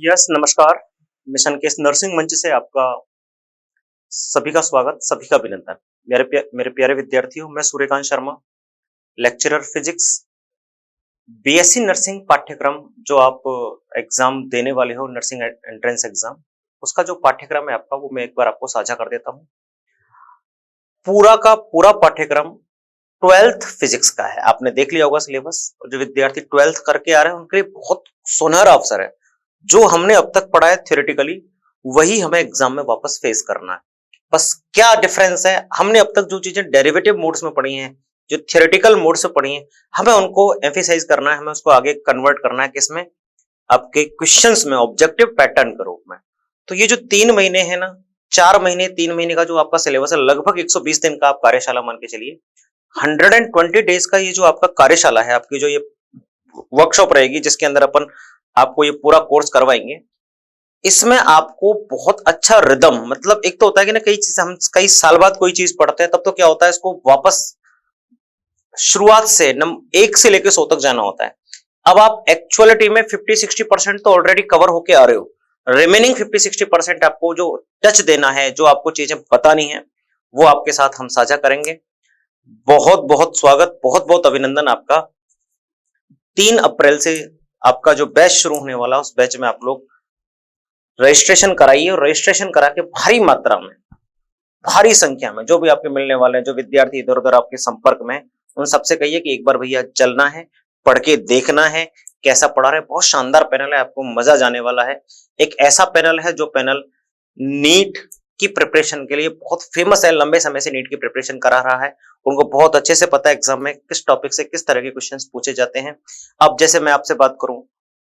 Yes, नमस्कार। Mission case nursing मंच से आपका सभी का स्वागत, सभी का अभिनंदन। मेरे प्यारे विद्यार्थियों, मैं Suryakant Sharma, lecturer physics, BSc nursing पाठ्यक्रम जो आप एग्जाम देने वाले हो, नर्सिंग एंट्रेंस एग्जाम, उसका जो पाठ्यक्रम है आपका, वो मैं एक बार आपको साझा कर देता हूँ। पूरा का पूरा पाठ्यक्रम 12th फिजिक्स का है। आपने देख लिया होगा सिलेबस, और जो विद्यार्थी 12th करके आ रहे हैं उनके लिए बहुत सुनहरा अवसर है। जो हमने अब तक पढ़ा है थ्योरेटिकली, वही हमें एग्जाम में वापस फेस करना है। बस क्या डिफरेंस है, हमने अब तक जो चीजें डेरिवेटिव मोड्स में पढ़ी हैं, जो थ्योरेटिकल मोड से पढ़ी हैं, हमें उनको एम्फेसाइज करना है, हमें उसको आगे कन्वर्ट करना है किसमें, आपके क्वेश्चंस में, ऑब्जेक्टिव पैटर्न के रूप में। तो ये जो 3 महीने है ना, 4 महीने 3 महीने का जो आपका सिलेबस है, लगभग 120 दिन का आप कार्यशाला मान के चलिए। 120 डेज का ये जो आपका कार्यशाला है, आपकी जो ये वर्कशॉप रहेगी, जिसके अंदर अपन आपको ये पूरा कोर्स करवाएंगे, इसमें आपको बहुत अच्छा रिदम, मतलब एक तो होता है कि ना, कई चीज हम कई साल बाद कोई चीज पढ़ते हैं, तब तो क्या होता है, इसको वापस शुरुआत से 1 से लेकर 100 तक जाना होता है। अब आप एक्चुअलिटी में 50-60% तो ऑलरेडी कवर होके आ रहे हो। रिमेनिंग 50-60% आपको जो टच देना है, जो आपको चीजें बतानी है, वो आपके साथ हम साझा करेंगे। बहुत बहुत स्वागत, बहुत बहुत अभिनंदन आपका। 3 अप्रैल से आपका जो बैच शुरू होने वाला है, उस बैच में आप लोग रजिस्ट्रेशन कराइए, और रजिस्ट्रेशन करा के भारी मात्रा में, भारी संख्या में जो भी आपके मिलने वाले हैं, जो विद्यार्थी इधर उधर आपके संपर्क में, उन सबसे कहिए कि एक बार भैया चलना है, पढ़ के देखना है कैसा पढ़ा रहे। बहुत शानदार पैनल है, आपको मजा जाने वाला है। एक ऐसा पैनल है जो पैनल नीट की प्रिपरेशन के लिए बहुत फेमस है, लंबे समय से नीट की प्रिपरेशन करा रहा है, उनको बहुत अच्छे से पता है एग्जाम में किस टॉपिक से किस तरह के क्वेश्चंस पूछे जाते हैं। अब जैसे मैं आपसे बात करूं,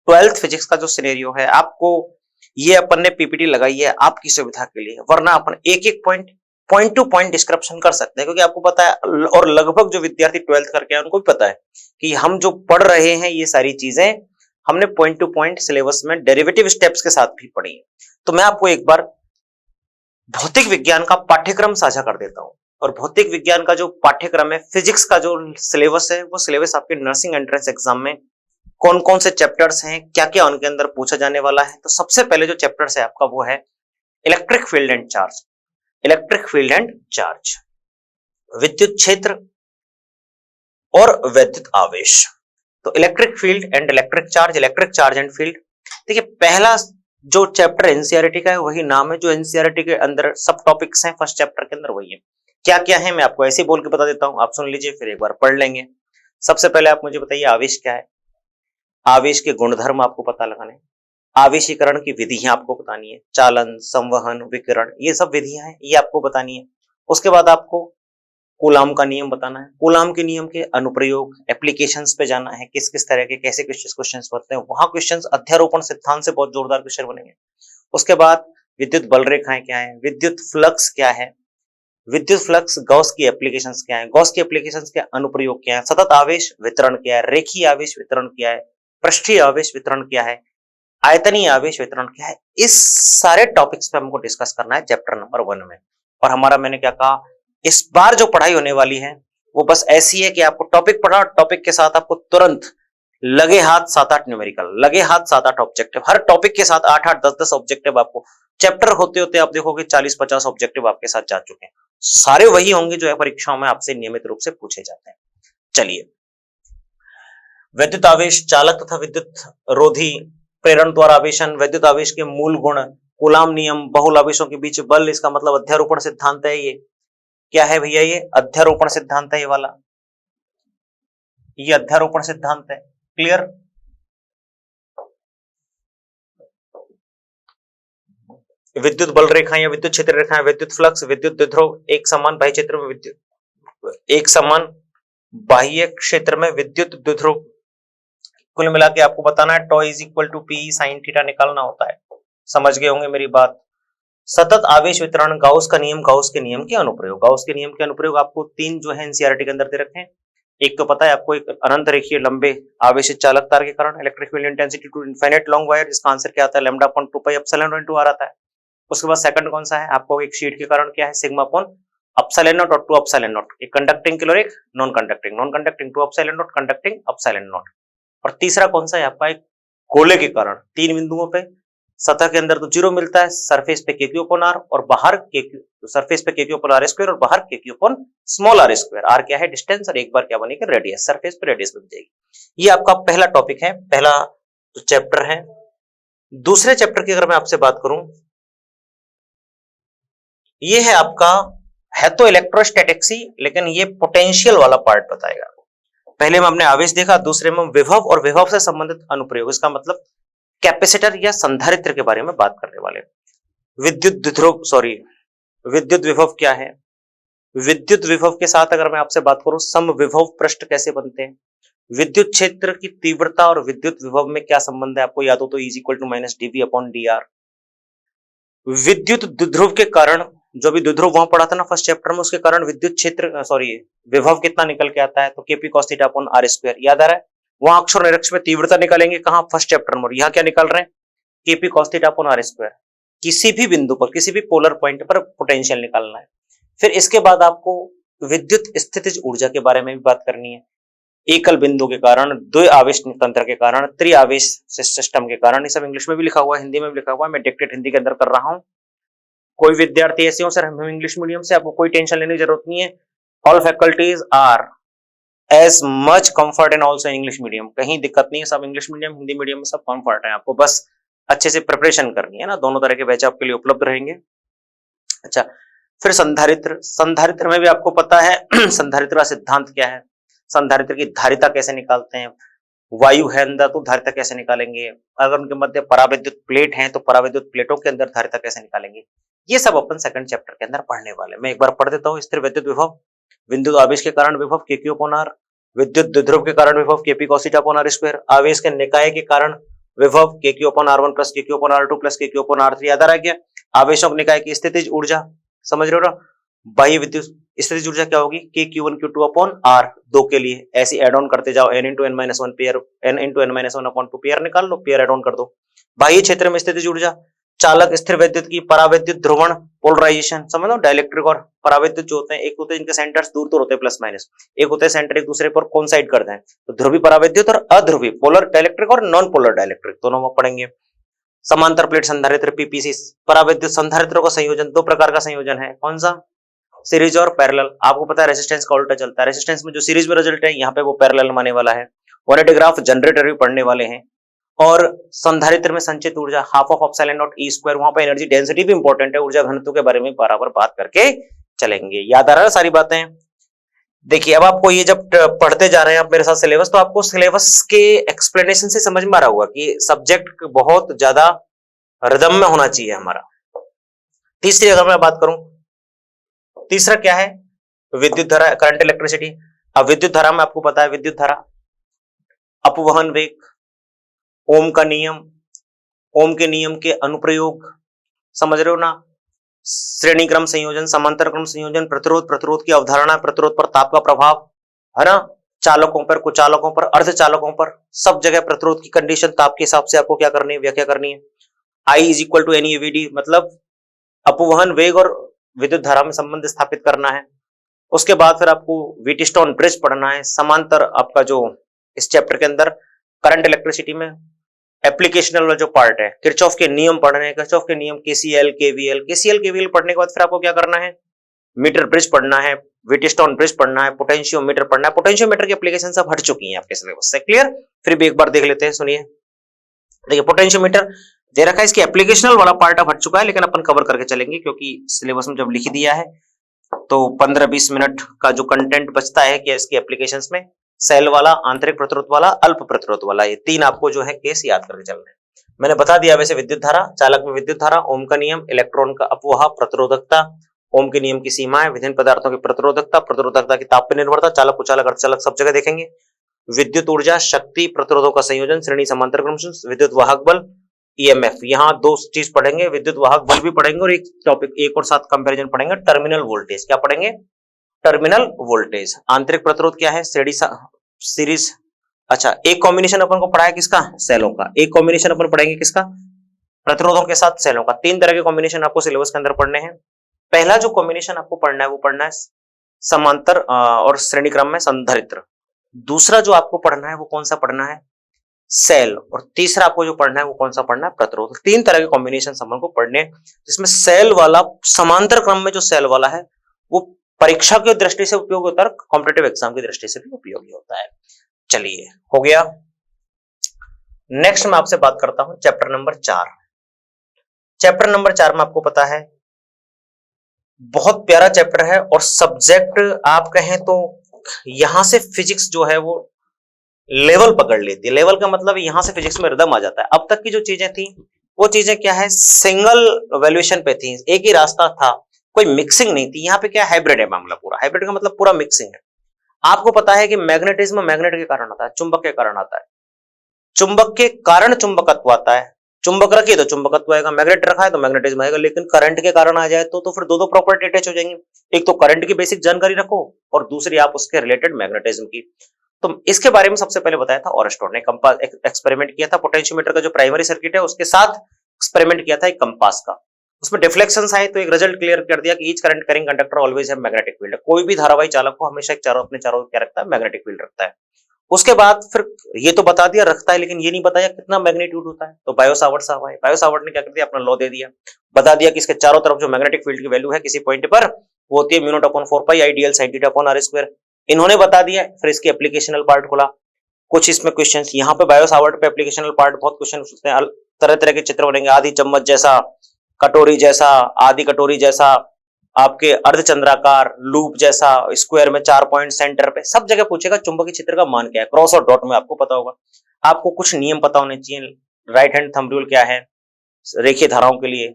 12th फिजिक्स का जो सिनेरियो है, आपको ये अपन ने पीपीटी लगाई है आपकी सुविधा के लिए, वरना अपन एक एक पॉइंट टू पॉइंट डिस्क्रिप्शन कर सकते हैं, क्योंकि आपको पता है, और लगभग जो विद्यार्थी 12th करके आए उनको भी पता है कि हम जो पढ़ रहे हैं ये सारी चीजें हमने पॉइंट टू पॉइंट सिलेबस में डेरिवेटिव स्टेप्स के साथ भी पढ़ी है। तो मैं आपको एक बार भौतिक विज्ञान का पाठ्यक्रम साझा कर देता हूं। और भौतिक विज्ञान का जो पाठ्यक्रम है, फिजिक्स का जो सिलेबस है, वो सिलेबस आपके नर्सिंग एंट्रेंस एग्जाम में कौन कौन से चैप्टर्स हैं, क्या क्या उनके अंदर पूछा जाने वाला है। तो सबसे पहले जो चैप्टर्स है आपका, वो है electric field and charge. Electric field and charge, विद्युत क्षेत्र और वैद्युत आवेश। तो electric field and electric charge and field. देखिए, पहला जो चैप्टर एनसीईआरटी का है, वही नाम है जो एनसीईआरटी के अंदर सब टॉपिक्स हैं, फर्स्ट चैप्टर के अंदर वही है। क्या क्या है मैं आपको ऐसे बोल के बता देता हूं, आप सुन लीजिए, फिर एक बार पढ़ लेंगे। सबसे पहले आप मुझे बताइए, आवेश क्या है। आवेश के गुणधर्म आपको पता लगाने, आवेशीकरण की विधियां आपको बतानी है, चालन, संवहन, विकिरण, ये सब विधियां हैं, ये आपको बतानी है। उसके बाद आपको कूलाम का नियम बताना है, कूलाम के नियम के अनुप्रयोग, एप्लीकेशंस पे जाना है, किस किस तरह के कैसे क्वेश्चंस बनते हैं, वहां क्वेश्चंस अध्यारोपण सिद्धांत से बहुत जोरदार क्वेश्चन बनेंगे। उसके बाद विद्युत बल रेखाएं क्या है, विद्युत फ्लक्स क्या है, विद्युत फ्लक्स, गॉस की एप्लीकेशंस क्या है, गॉस की एप्लीकेशंस के अनुप्रयोग क्या है, सतत आवेश वितरण क्या है, रेखीय आवेश वितरण क्या है, पृष्ठीय आवेश वितरण क्या है, आयतनीय आवेश वितरण क्या है। इस सारे टॉपिक्स पे हमको डिस्कस करना है चैप्टर नंबर 1 में। और हमारा, मैंने क्या कहा, इस बार जो पढ़ाई होने वाली है वो बस ऐसी है कि आपको टॉपिक पढ़ा, टॉपिक के साथ आपको तुरंत लगे हाथ 7-8 न्यूमेरिकल, लगे हाथ 7-8 ऑब्जेक्टिव, हर टॉपिक के साथ 8-8 10-10 ऑब्जेक्टिव। आपको चैप्टर होते होते आप देखोगे 40-50 ऑब्जेक्टिव आपके साथ जा चुके हैं। सारे वही होंगे जो है परीक्षाओं में आपसे नियमित रूप से पूछे जाते हैं। चलिए, विद्युत आवेश, चालक तथा विद्युत रोधी, प्रेरण द्वारा आवेशन, विद्युत आवेश के मूल गुण, कूलाम नियम, बहुल आवेशों के बीच बल, इसका मतलब अध्यारोपण सिद्धांत है। ये क्या है भैया, ये अध्यारोपण सिद्धांत है, ये वाला, ये अध्यारोपण सिद्धांत है। क्लियर। विद्युत बल रेखाएं या विद्युत क्षेत्र रेखाएं, विद्युत फ्लक्स, विद्युत द्विध्रुव, एक समान बाह्य क्षेत्र में विद्युत, एक समान बाह्य क्षेत्र में विद्युत द्विध्रुव। कुल मिला के आपको बताना है tau is equal to p sine theta निकालना होता है। समझ गए होंगे मेरी बात। सतत आवेश वितरण, गाउस का नियम, गाउस के नियम के अनुप्रयोग। गाउस के नियम के अनुप्रयोग आपको 3 जो है एनसीईआरटी के अंदर दे रखे हैं। एक तो पता है आपको, एक अनंत रेखीय लंबे आवेशित चालक तार के कारण electric field intensity to infinite long wire, जिसका आंसर क्या आता है, lambda upon 2 pi epsilon into r आता है। उसके बाद सेकंड कौन सा है, आपको एक शीट के कारण क्या है, सिग्मा अपॉन एप्सिलॉन नॉट और 2 एप्सिलॉन नॉट, एक कंडक्टिंग के लिए एक non conducting, non conducting 2 epsilon not, conducting epsilon not. और तीसरा कौन सा है आपका, एक गोले के कारण 3 बिंदुओं पे सतह के अंदर तो 0 मिलता है, सरफेस पे के क्यू अपॉन आर, और बाहर के क्यू, सरफेस पे के क्यू अपॉन आर स्क्वायर और बाहर के q upon small r square. R क्या है? डिस्टेंस, और एक बार क्या बनेगी? रेडियस। सरफेस पे रेडियस बन जाएगी। ये आपका पहला टॉपिक है, पहला जो चैप्टर है। दूसरे चैप्टर की अगर मैं आपसे बात करूं, ये है आपका, है तो इलेक्ट्रोस्टैटिक्स ही, लेकिन ये पोटेंशियल वाला पार्ट बताएगा। पहले में हमने आवेश देखा, दूसरे में विभव और विभव से संबंधित अनुप्रयोग, इसका मतलब कैपेसिटर या संधारित्र के बारे में बात करने वाले। विद्युत विभव क्या है? विद्युत विभव के साथ अगर मैं आपसे बात करूं, समविभव पृष्ठ कैसे बनते हैं, विद्युत क्षेत्र की तीव्रता और विद्युत विभव में क्या संबंध है, आपको याद हो तो E = minus dV upon dr। विद्युत द्विध्रुव के कारण, जो भी द्विध्रुव वहां पढ़ा था ना फर्स्ट चैप्टर में, उसके कारण विद्युत क्षेत्र विभव कितना निकल के आता है, तो Kp cos theta upon r square. याद आ रहा है? वहां अक्ष और निरक्ष में तीव्रता निकालेंगे, कहां? फर्स्ट चैप्टर में। यहाँ क्या निकाल रहे हैं? Kp cos theta upon r square. किसी भी बिंदु पर, किसी भी पोलर पॉइंट पर पोटेंशियल निकालना है। फिर इसके बाद आपको विद्युत स्थितिज ऊर्जा के बारे में भी बात करनी है। एकल बिंदु के कारण, द्वि आवेश तंत्र के कारण, त्रिआवेश सिस्टम के कारण, ये सब इंग्लिश में भी लिखा हुआ है, हिंदी में भी लिखा हुआ है, मैं डिक्टेट हिंदी के अंदर कर रहा हूं। कोई विद्यार्थी ऐसे हो सर हम इंग्लिश मीडियम से, आपको कोई टेंशन लेने की जरूरत नहीं है। All faculties are as much comfort in also English medium, कहीं दिक्कत नहीं है, सब इंग्लिश मीडियम हिंदी मीडियम में सब कंफर्ट है। आपको बस अच्छे से प्रिपरेशन करनी है ना, दोनों तरह के बैच आपके लिए उपलब्ध रहेंगे। अच्छा, फिर संधारित्र। संधारित्र में भी आपको पता है संधारित्र का सिद्धांत क्या है, संधारित्र की धारिता कैसे निकालते हैं, वायु है अंदर तो धारिता कैसे निकालेंगे, अगर उनके मध्य पराविद्युत प्लेट हैं तो पराविद्युत प्लेटों के अंदर धारिता कैसे निकालेंगे, ये सब अपन सेकंड चैप्टर के अंदर पढ़ने वाले। मैं एक बार पढ़ देता हूँ। स्थिर विद्युत विभव, विद्युत आवेश के कारण विभव Kq अपॉन r, विद्युत द्विध्रुव के कारण विभव Kp cos theta upon r square, आवेश के निकाय के कारण विभव Kq upon r1 plus Kq upon r2 plus Kq upon r3। याद आ रहा है क्या? आवेशों के निकाय की स्थितिज ऊर्जा, समझ रहे हो ना? बाह्य विद्युत स्थितिज ऊर्जा क्या होगी? Kq1 Q2 अपॉन r, दो के लिए ऐसे एड ऑन करते जाओ, n into n minus 1 pair, n into n minus 1 upon 2 pair निकाल लो, पेयर एड ऑन कर दो। बाह्य क्षेत्र में स्थितिज ऊर्जा, चालक स्थिर विद्युत की पराविद्युत ध्रुवण पोलराइजेशन, समझ लो, डाइलेक्ट्रिक और पराविद्युत जो होते हैं, एक होते हैं इनके सेंटर्स दूर दूर होते हैं प्लस माइनस, एक होते हैं सेंटर एक दूसरे पर कोइंसाइड करते हैं, तो ध्रुवी पराविद्युत और अध्रुवी पोलर डाइलेक्ट्रिक और नॉन पोलर डाइलेक्ट्रिक दोनों में पढ़ेंगे। समांतर प्लेट संधारित्र पीपीसी, पराविद्युत संधारित्रों का संयोजन, दो प्रकार का संयोजन है, कौन सा? सीरीज और पैरेलल। आपको पता है रेजिस्टेंस का उल्टा चलता है, रेजिस्टेंस में जो सीरीज में रिजल्ट है यहाँ पे वो पैरेलल माने वाला है। वोल्टेज ग्राफ जनरेटर भी पढ़ने वाले हैं। और संधारित्र में संचित ऊर्जा half of epsilon not E square, वहां पे एनर्जी डेंसिटी भी इंपॉर्टेंट है, ऊर्जा घनत्व के बारे में बराबर बात करके चलेंगे। याद आ रहा है सारी बातें? देखिए अब आपको ये जब पढ़ते जा रहे हैं आप मेरे साथ सिलेबस, तो आपको सिलेबस के एक्सप्लेनेशन से समझ में आ रहा होगा कि सब्जेक्ट बहुत ज्यादा रिदम में होना चाहिए हमारा। तीसरी अगर मैं बात करूं, तीसरा क्या है? विद्युत धारा, करंट इलेक्ट्रिसिटी। अब विद्युत धारा में आपको पता है, विद्युत धारा, अपवहन वेग, ओम का नियम, ओम के नियम के अनुप्रयोग, समझ रहे हो ना? श्रेणी क्रम संयोजन, समांतर क्रम संयोजन, प्रतिरोध, प्रतिरोध की अवधारणा, प्रतिरोध पर ताप का प्रभाव, है ना? चालकों पर, कुचालकों पर, अर्धचालकों पर, सब जगह प्रतिरोध की कंडीशन ताप के हिसाब से आपको क्या करनी है, व्याख्या करनी है। I = NeVd, मतलब अपवहन वेग और विद्युत धारा में संबंध स्थापित करना है। उसके बाद फिर आपको व्हीटस्टोन ब्रिज पढ़ना है। समांतर आपका जो इस चैप्टर के अंदर करंट इलेक्ट्रिसिटी में एप्लीकेशनल वाला जो पार्ट है, किरचॉफ के नियम पढ़ने हैं, किरचॉफ के नियम, केसीएल केवीएल पढ़ने के बाद फिर आपको क्या करना है? मीटर ब्रिज पढ़ना है, व्हीटस्टोन ब्रिज पढ़ना है, पोटेंशियोमीटर पढ़ना है। पोटेंशियोमीटर की एप्लीकेशन सब हट चुकी हैं आपके सिलेबस से, क्लियर? फिर भी एक बार देख लेते हैं, सुनिए। देखिए पोटेंशियोमीटर दे रखा है, इसकी एप्लीकेशनल वाला पार्ट अब हट चुका है, लेकिन अपन कवर करके चलेंगे क्योंकि सिलेबस में जब लिख दिया है तो 15-20 मिनट का जो कंटेंट बचता है कि इसकी एप्लीकेशंस में, सेल वाला, आंतरिक प्रतिरोध वाला, अल्प प्रतिरोध वाला, ये तीन आपको जो है केस याद करके चलना है। मैंने बता दिया वैसे विद्युत धारा, चालक में विद्युत धारा, ओम का नियम, इलेक्ट्रॉन का अपवाह, प्रतिरोधकता, ओम के नियम की सीमाएं, विभिन्न पदार्थों की प्रतिरोधकता, प्रतिरोधकता की ताप पर निर्भरता, चालक कुचालक अर्धचालक सब जगह देखेंगे। विद्युत ऊर्जा, शक्ति, प्रतिरोधों का संयोजन, श्रेणी समांतर क्रम, विद्युत वाहक बल, ईएमएफ, यहाँ दो चीज पढ़ेंगे, विद्युत वाहक बल भी पढ़ेंगे और एक टॉपिक एक और साथ कंपैरिजन पढ़ेंगे, टर्मिनल वोल्टेज। क्या पढ़ेंगे? Terminal voltage. आंतरिक प्रतिरोध क्या है? सीरीज। अच्छा, एक कॉम्बिनेशन अपन को पढ़ा है किसका? सेलों का। एक कॉम्बिनेशन अपन पढ़ेंगे किसका? प्रतिरोधों के साथ सेलों का। तीन तरह के कॉम्बिनेशन आपको सिलेबस के अंदर पढ़ने हैं। पहला जो कॉम्बिनेशन आपको पढ़ना है वो पढ़ना है समांतर और श्रेणी क्रम में संधारित्र। दूसरा जो आपको पढ़ना है वो कौन सा पढ़ना है? सेल, और तीसरा आपको जो पढ़ना है वो कौन सा पढ़ना है, प्रतिरोध। तीन तरह के कॉम्बिनेशन संबंध को पढ़ने, जिसमें सेल वाला समांतर क्रम में जो सेल वाला है वो परीक्षा की दृष्टि से उपयोग होता है, कॉम्पिटेटिव एग्जाम की दृष्टि से भी उपयोगी होता है। चलिए हो गया। नेक्स्ट मैं आपसे बात करता हूं चैप्टर नंबर 4। चैप्टर नंबर 4 में आपको पता है बहुत प्यारा चैप्टर है, और सब्जेक्ट आप कहें तो यहां से फिजिक्स जो है वो लेवल पकड़ लेती है। लेवल का मतलब यहां से फिजिक्स में रिदम आ जाता है। अब तक की जो चीजें थी वो चीजें क्या है, सिंगल वैल्यूएशन पे थी, एक ही रास्ता था, कोई मिक्सिंग नहीं थी। यहाँ पे क्या हाइब्रिड है मामला पूरा। हाइब्रिड का मतलब पूरा मिक्सिंग है। आपको पता है कि मैग्नेटिज्म मैग्नेट के कारण आता है, चुंबक के कारण आता है, चुंबक के कारण चुंबकत्व आता है। चुंबक रखिए तो चुंबकत्व आएगा, मैग्नेट रखा है तो मैग्नेटिज्म आएगा। लेकिन करंट के कारण आ जाए तो फिर दो दो प्रॉपर्टी अटैच हो जाएंगी। एक तो करंट की बेसिक जानकारी रखो और दूसरी आप उसके रिलेटेड मैग्नेटिज्म की। तो इसके बारे में सबसे पहले बताया था ऑरेस्टो ने, कंपास एक्सपेरिमेंट किया था, पोटेंशियोमीटर का जो प्राइमरी सर्किट है उसके साथ एक्सपेरिमेंट किया था एक कंपास का। उसमें डिफ्लेक्शंस आए तो एक रिजल्ट क्लियर कर दिया कि each current carrying conductor always have magnetic field. कोई भी धारावाही चालक को हमेशा अपने चारों क्या रखता है, मैग्नेटिक फील्ड रखता है। उसके बाद फिर ये तो बता दिया रखता है, लेकिन ये नहीं बताया कितना मैग्नीट्यूड होता है। तो बायो सावर्ट साहब आए, बायो सावर्ट ने क्या कर दिया, अपना लॉ दे दिया, बता दिया कि इसके चारों तरफ जो मैग्नेटिक फील्ड की वैल्यू है किसी पॉइंट पर वो होती है mu naught upon 4 pi I d l sine theta upon r square. इन्होंने बता दिया, फिर इसकी एप्लीकेशनल पार्ट खोला। कुछ इसमें क्वेश्चंस यहाँ पे बायो सावर्ट पे एप्लीकेशनल पार्ट बहुत क्वेश्चन पूछते हैं, तरह तरह के चित्र बनेंगे, आधी चम्मच जैसा, कटोरी जैसा, आधी कटोरी जैसा, आपके अर्धचंद्राकार, लूप जैसा, स्क्वायर में 4 पॉइंट सेंटर पे, सब जगह पूछेगा चुंबकीय क्षेत्र का मान क्या है। क्रॉस और डॉट में आपको पता होगा। आपको कुछ नियम पता होने चाहिए। राइट हैंड थंब रूल क्या है रेखीय धाराओं के लिए,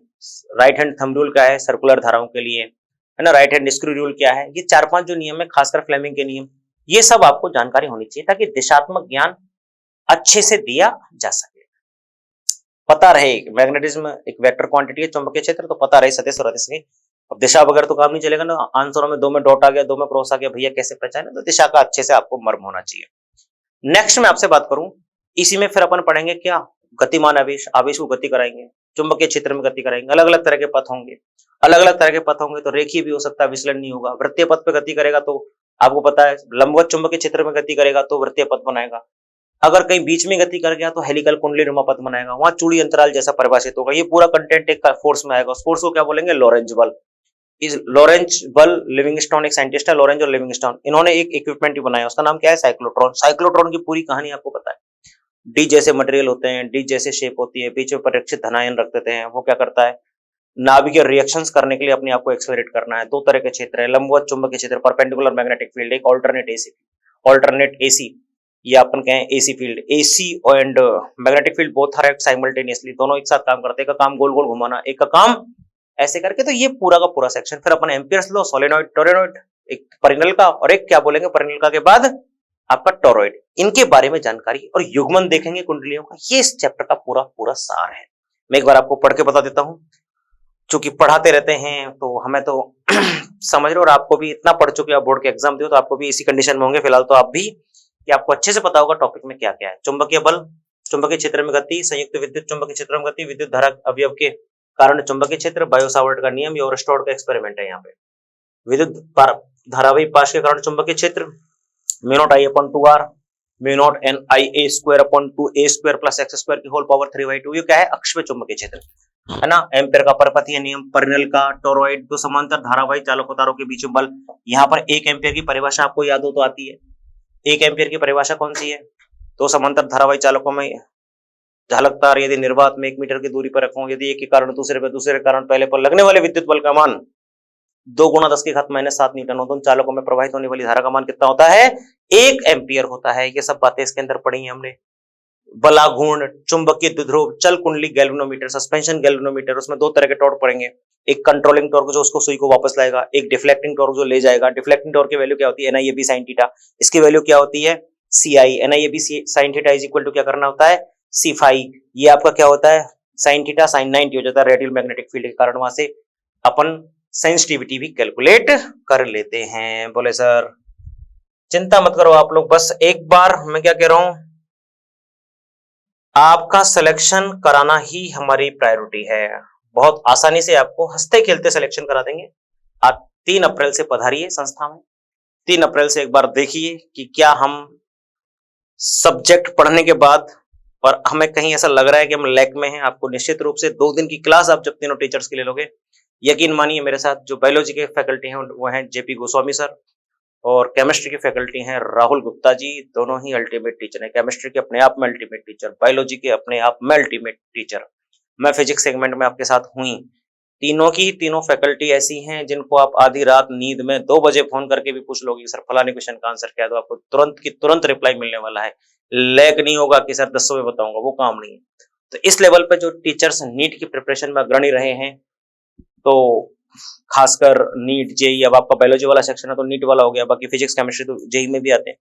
राइट हैंड थंब रूल क्या है सर्कुलर धाराओं के लिए, है ना, राइट हैंड स्क्रू रूल क्या है। ये 4-5 जो नियम है, खासकर फ्लेमिंग के नियम, ये सब आपको जानकारी होनी चाहिए ताकि दिशात्मक ज्ञान अच्छे से दिया जा सके। पता रहे मैग्नेटिज्म एक वेक्टर क्वांटिटी है, चुंबकीय क्षेत्र तो पता रहे सदिश और अदिश की। अब दिशा वगैरह तो काम नहीं चलेगा ना, आंसरों में 2 में डॉट आ गया, 2 में क्रॉस आ गया, भैया कैसे पहचाने। तो दिशा का अच्छे से आपको मर्म होना चाहिए। नेक्स्ट मैं आपसे बात करूं, इसी में फिर अपन पढ़ेंगे क्या, गतिमान आवेश, आवेश को गति कराएंगे, चुंबकीय क्षेत्र में गति कराएंगे। अलग अलग तरह के पथ होंगे, अलग अलग तरह के पथ होंगे, तो रेखीय भी हो सकता है, विचलन नहीं होगा। वृत्तीय पथ पे गति करेगा तो आपको पता है, लंबवत चुंबकीय क्षेत्र में गति करेगा तो वृत्तीय पथ बनाएगा। अगर कहीं बीच में गति कर गया तो हेलिकल कुंडलीनुमा पथ बनाएगा, वहां चूड़ी अंतराल जैसा परिभाषित होगा। ये पूरा कंटेंट एक फोर्स में आएगा। उस फोर्स को क्या बोलेंगे, लॉरेंज बल। इस लॉरेंज बल, लिविंगस्टोन एक साइंटिस्ट है, लॉरेंज और लिविंगस्टोन, इन्होंने एक इक्विपमेंट ही बनाया, उसका नाम क्या है, साइक्लोट्रॉन। साइक्लोट्रॉन की पूरी कहानी आपको पता है। डी जैसे मटेरियल होते हैं, डी जैसे शेप होती है, बीच में परीक्षित धनायन रख देते हैं। वो क्या करता है, नाभिकीय रिएक्शंस करने के लिए अपने आप को एक्सेलरेट करना है। 2 तरह के क्षेत्र है, लंबवत चुंबकीय क्षेत्र, परपेंडिकुलर मैग्नेटिक फील्ड, एक ऑल्टरनेट एसी, ये अपन कहें AC field. AC and magnetic field both are act simultaneously, दोनों एक साथ काम करते हैं। एक का काम गोल गोल घुमाना, एक का काम ऐसे करके। तो ये पूरा का पूरा सेक्शन। फिर अपन एम्पियर्स लॉ, सोलेनॉइड, टोरेनॉइड, एक परिनल का और एक क्या बोलेंगे परिनल के बाद आपका टोरॉइड, इनके बारे में जानकारी और युग्मन देखेंगे कुंडलियों का। ये इस चैप्टर का पूरा पूरा सार है। मैं एक बार आपको पढ़ के बता देता हूं, चूंकि पढ़ाते रहते हैं तो हमें तो समझ रहे हो, और आपको भी इतना पढ़ चुके आप बोर्ड के एग्जाम दियो तो आपको भी इसी कंडीशन में होंगे फिलहाल तो आप भी, कि आपको अच्छे से पता होगा टॉपिक में क्या क्या है। चुंबकीय बल, चुंबकीय क्षेत्र में गति, संयुक्त विद्युत चुंबकीय क्षेत्र में गति, विद्युत धारा अवयव के कारण चुंबकीय क्षेत्र, बायो सावर्ट का नियम, और स्टोर्ड का एक्सपेरिमेंट है। यहाँ पे विद्युत धारावाही पाश के कारण चुंबकीय क्षेत्र, mu not I upon 2r, mu not an I A square upon 2a square plus x square की होल पावर 3/2। ये क्या है, अक्षीय चुंबकीय क्षेत्र, है ना। एम्पियर का परपथीय नियम, परिनल का, टोरॉइड, दो समांतर धारावाही चालक तारों के बीच में बल। यहाँ पर 1 एम्पियर की परिभाषा आपको याद हो तो आती है। 1 एम्पियर की परिभाषा कौन सी है, तो समांतर धारावाही चालकों में चालक तार यदि निर्वात में 1 मीटर की दूरी पर रखूं, यदि एक के कारण दूसरे कारण पहले पर लगने वाले विद्युत बल का मान 2 गुणा 10 की घात -7 न्यूटन हो, तो उन चालकों में प्रवाहित होने वाली धारा का मान कितना होता है, 1 एम्पियर होता है। ये सब बातें इसके अंदर पढ़ी हैं हमने। बलाघूर्ण, चुंबकीय द्विध्रुव, चल कुंडली गैल्वेनोमीटर, सस्पेंशन गैल्वेनोमीटर, उसमें 2 तरह के टॉर्क पढ़ेंगे। एक कंट्रोलिंग टॉर्क जो उसको सुई को वापस लाएगा, एक डिफ्लेक्टिंग टॉर्क जो ले जाएगा। डिफ्लेक्टिंग टॉर्क की वैल्यू क्या होती है, NIAB sin थीटा, इसकी वैल्यू क्या होती है, CI। NIAB sin थीटा इज इक्वल टू क्या करना होता है, C phi। ये आपका क्या होता है, sin थीटा sin 90 हो जाता है रेडियल मैग्नेटिक फील्ड के कारण। वहां से अपन सेंसिटिविटी भी कैलकुलेट कर लेते हैं। बोले सर चिंता मत करो आप लोग, बस एक बार मैं क्या कह रहा हूं, आपका सिलेक्शन कराना ही हमारी प्रायोरिटी है। बहुत आसानी से आपको हंसते खेलते सिलेक्शन करा देंगे। आप 3 अप्रैल से पधारिए संस्था में। 3 अप्रैल से एक बार देखिए कि क्या हम सब्जेक्ट पढ़ने के बाद और हमें कहीं ऐसा लग रहा है कि हम लैक में हैं, आपको निश्चित रूप से 2 दिन की क्लास आप जब तीनों टीचर्स के लिए लोगे, यकीन मानिए मेरे साथ जो बायोलॉजी के फैकल्टी हैं वो हैं जेपी गोस्वामी सर, और केमिस्ट्री की फैकल्टी हैं राहुल गुप्ता जी। दोनों ही अल्टीमेट टीचर हैं, केमिस्ट्री के अपने आप में अल्टीमेट टीचर, बायोलॉजी के अपने आप में अल्टीमेट टीचर। मैं फिजिक्स सेगमेंट में आपके साथ हूँ ही। तीनों की तीनों फैकल्टी ऐसी हैं जिनको आप आधी रात नींद में 2 बजे फोन करके भी पूछ लोगे सर फलाने क्वेश्चन का आंसर क्या है, तो आपको तुरंत की तुरंत रिप्लाई मिलने वाला है। लैग नहीं होगा कि सर 10 में बताऊंगा, वो काम नहीं है। तो इस लेवल पे जो टीचर्स नीट की प्रिपरेशन में अग्रणी रहे हैं, तो खासकर नीट जेई, अब आपका बायोलॉजी वाला सेक्शन है तो नीट वाला हो गया, बाकी फिजिक्स केमिस्ट्री तो जेई में भी आते हैं।